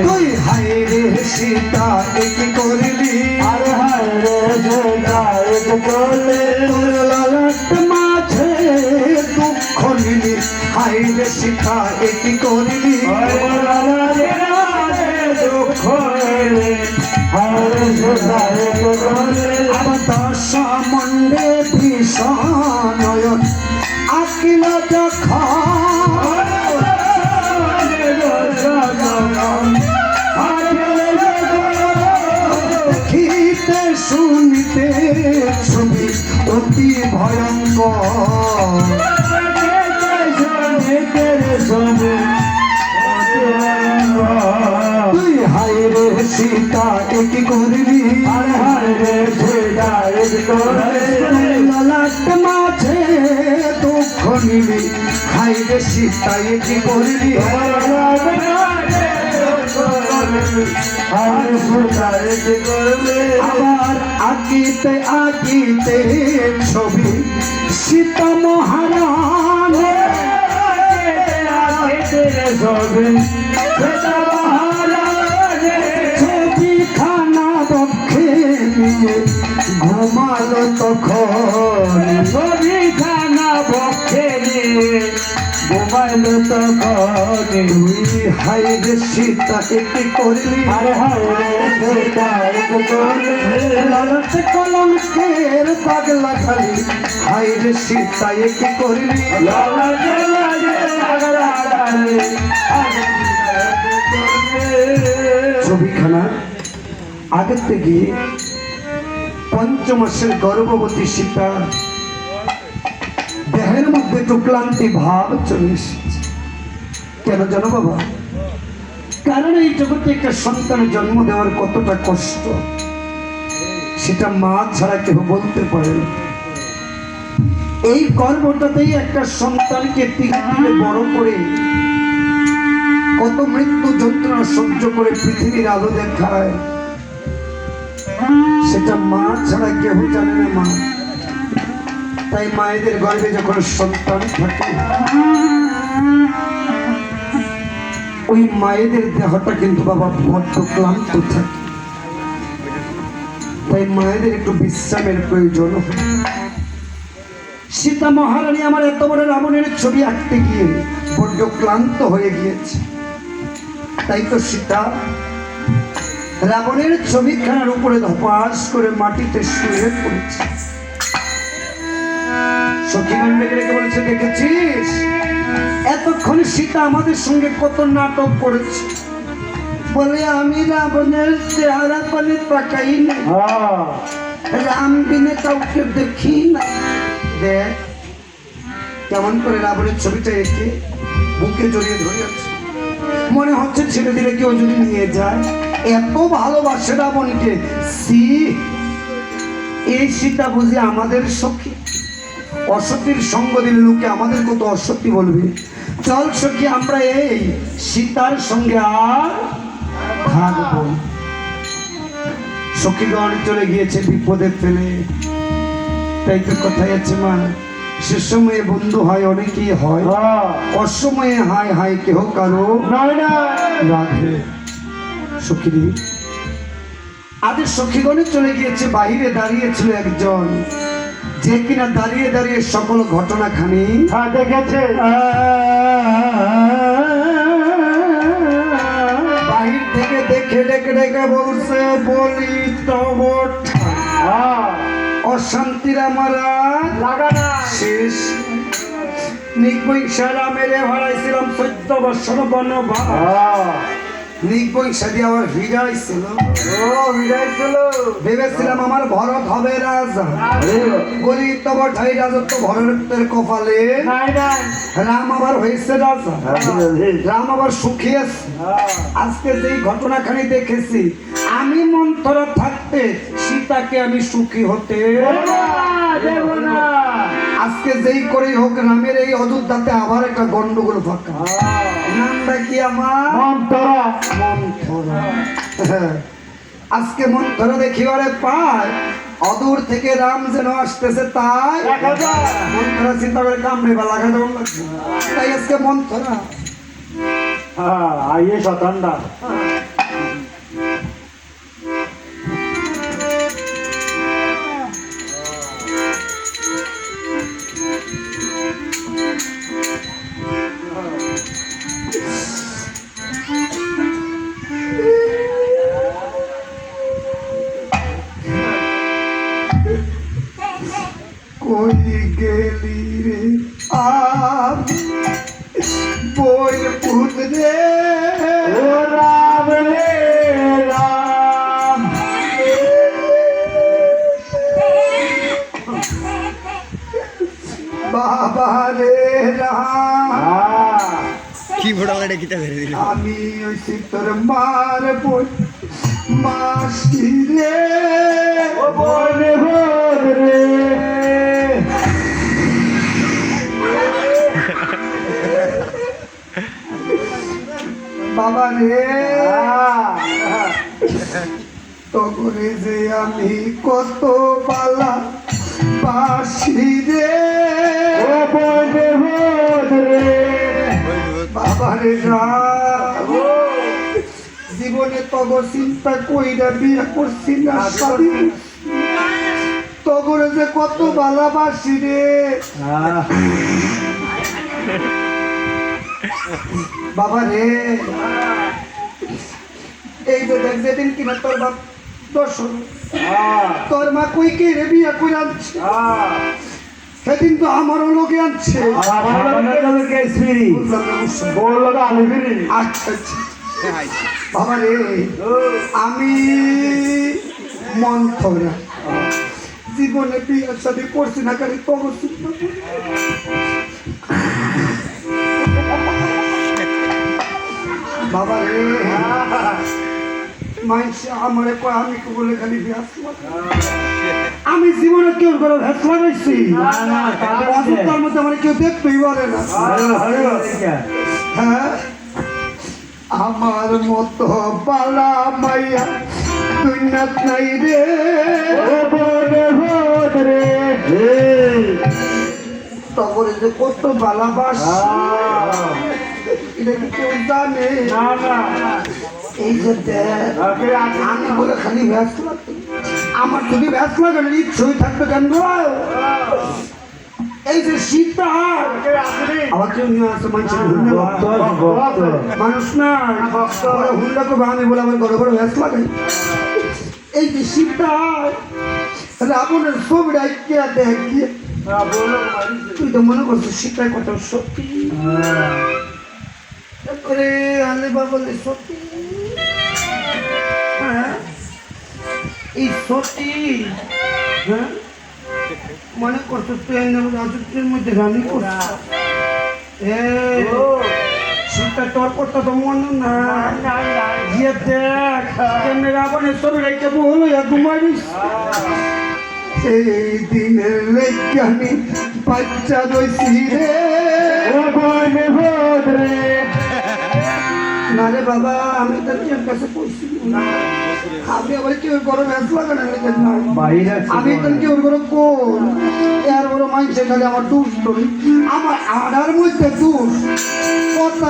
তুই হায় রে সীতা এক করলি আর হায় রে সীতা এক করলি তোর লালাট মাঝে দুঃখ নিলি হায় রে সীতা এক করলি দুঃখ নিলি আমার দশা মন্ডে ভীষণ আকিল দেখিতে শুনিতে ছবি অতি ভয়ঙ্কর তুই হায় রে সীতা এক করবি হায় রে সীতা এক করবি লালাট মাঝে দুঃখ নিবি হায় রে সীতা এক করবি আবার আকিতে আকিতে ছবি সীতা মহারাজ ছবি খানা বক্ষে নিয়ে ঘুমালো তখন ছবি খানা বক্ষে নিয়ে ঘুমালো তখন তুই হায় রে সীতা একটি করলি আরে হায় রে সীতা একটি করলি লালচ কলঙ্কের পাগলা খালি হায় রে সীতা একটি করলি ছবিখানা আগের থেকে পঞ্চমাসের গর্ভবতী সীতা দেহের মধ্যে একটু ক্লান্তি ভাব চলে এসেছে। কেন জানো বাবা? কারণ এই জগতে একটা সন্তানের জন্ম দেওয়ার কতটা কষ্ট সেটা মা ছাড়া কেউ বলতে পারে না। এই গর্ভটাতেই একটা সন্তানকে তিলে বড় করে কত মৃত্যু যন্ত্রণা সহ্য করে পৃথিবীর আলো দেখায় সেটা মা ছাড়া কেউ জানে না মা। তাই মায়েদের গর্ভে যখন সন্তান থাকে ওই মায়েদের দেহটা কিন্তু বাবা বড্ড ক্লান্ত থাকে, তাই মায়েদের একটু বিশ্রামের প্রয়োজন। সীতা মহারানী আমার এত বড় রাবণের ছবি আঁকতে গিয়ে বড্ড ক্লান্ত হয়ে গিয়েছে, তাই তো সীতা রাবণের ছবিখানার উপরে ধপাস করে মাটিতে শুয়ে পড়েছে। সখীগণ ডেকে ডেকে বলেছে, দেখেছিস এতক্ষণ সীতা আমাদের সঙ্গে কত নাটক করেছে। বলে আমি রাবণের চেহারা পানে তাকাই না, রাম বিনে কাউকে দেখি না। দেখ কেমন করে রাবণের ছবিটা এঁকে বুকে জড়িয়ে ধরে আছে, মনে হচ্ছে ছেড়ে দিলে কেউ যদি নিয়ে যায়। এত ভালোবাসে রাবণকে। এই সীতা বুঝি আমাদের সখী? অসতীর সঙ্গ দিলে লোকে আমাদের কত অসতী বলবে। চল সখী আমরা এই সীতার সঙ্গে আর থাকবো। সখীগণ চলে গিয়েছে বিপদে ফেলে, তাই তো কথাই আছে মা, সে সময়ে বন্ধু হয় অনেকেই হয়, অসময়ে হায় হায় কেহ কারো রাধে। সখী আদের সখীগণে চলে গিয়েছে। বাহিরে দাঁড়িয়েছিল একজন যে কিনা দাঁড়িয়ে দাঁড়িয়ে সকল ঘটনাখানি দেখেছে। বাহির থেকে দেখে ডেকে ডেকে বলছে, বলি তব অশান্তির আমার শেষ। নির্বংশা রামেরে হারাইছিলাম 14 বৎসর বনবাস। নির্বংশা দিয়ে আমার ভিড়াইছিল, ভেবেছিলাম আমার ভরত হবে রাজা। বলি তব ঠাই রাজত্ব ভরতের কপালে, রাম আবার হয়েছে রাজা, রাম আবার সুখী আছে। আজকে যেই ঘটনাখানি দেখেছি, আমি মন্থরা থাকতে সীতাকে আমি সুখী হতে দেব না। আজকে যেই করেই হোক রামের এই অযোধ্যাতে আবার একটা গন্ডগোল ফাঁকা। নামটা কি আমার? মন্থরা। মন্থরা। আজকে মন্থরা দেখিবারে পায় অদূর থেকে রাম যেন আসতেছে তাই মন্থরা চিন্তা করে কামড়ে বা লাগা দেওয়ার লাগছে তাই আজকে মন্থরা आइए शतांडा কই গেলি রে বই পুত রে राम रे राम বাবা রে রাম কি ফটো এটা কিতা বেরে দিল আমি ওই তোর মার বই মাসি রে ओ बोले बोल रे বাবা রে তগরে যে আমি কত পালা বাসি রে ओ बोले बोल रे বাবা রে রাম জীবনে তগ চিন্তা কইরা বিয়ে করছি না স্বামী তগরে যে কত ভালোবাসি রে বাবা রে এই যে দেখ যেদিন কিনা তোর বাপ দর্শন তোর মা কই কে রে বিয়া করে আনছে সেদিন তো আমারও লোকে আনছে বুঝলাম না, বুঝলাম। আচ্ছা আচ্ছা বাবা রে আমি মন্থরা জীবনে বিয়ের সাথে করছি না কারণ তবু চিন্তা করি। বাবা রে মাইসে আমারে কয় আমি কি বলে খালি ভ্যাস আমি জীবনে কেউ করে ভ্যাস লাগাইছি অসুখটার মধ্যে আমার কেউ দেখতেই পারে না হ্যাঁ আমার মতো পালা মাইয়া তুই না নাই রে তবরে যে কত ভালোবাস এটা কি কেউ জানে এই যে দেখ আমি বলে খালি ভ্যাস লাগতো আমার যদি ভ্যাস লাগানোর ইচ্ছই থাকতো কেন এই যে শীতটা আবার কেউ নিয়ে আসে মানুষ না হুন্ডা করবে আমি বলে আমার ঘরে ঘরে ভ্যাস লাগাই এই যে শীতটা রাবণের ছবিটা কে দেখ গিয়ে তুই তো মনে করছিস শীতটাই কত সত্যি করে আলে বাবলে সত্যি হ্যাঁ এই সত্যি হ্যাঁ মনে করছো তুই রাজত্বের মধ্যে রানি করছিস শীতটা তোর করতে তো মনে না গিয়ে দেখ কেমনে রাবণের ছবি রেখে বলো ঘুমাইস এই দিনের লেগে আমি বাচ্চা রয়েছি রে না রে বাবা আমি তো তোর কাছে পৌঁছি আপনি আবার কেউ বড় ভ্যাস লাগানো আমি তো কেউ বড় কোন এর বড় মানুষের খালি আমার দোষ ধরি আমার আড়ার মধ্যে দোষ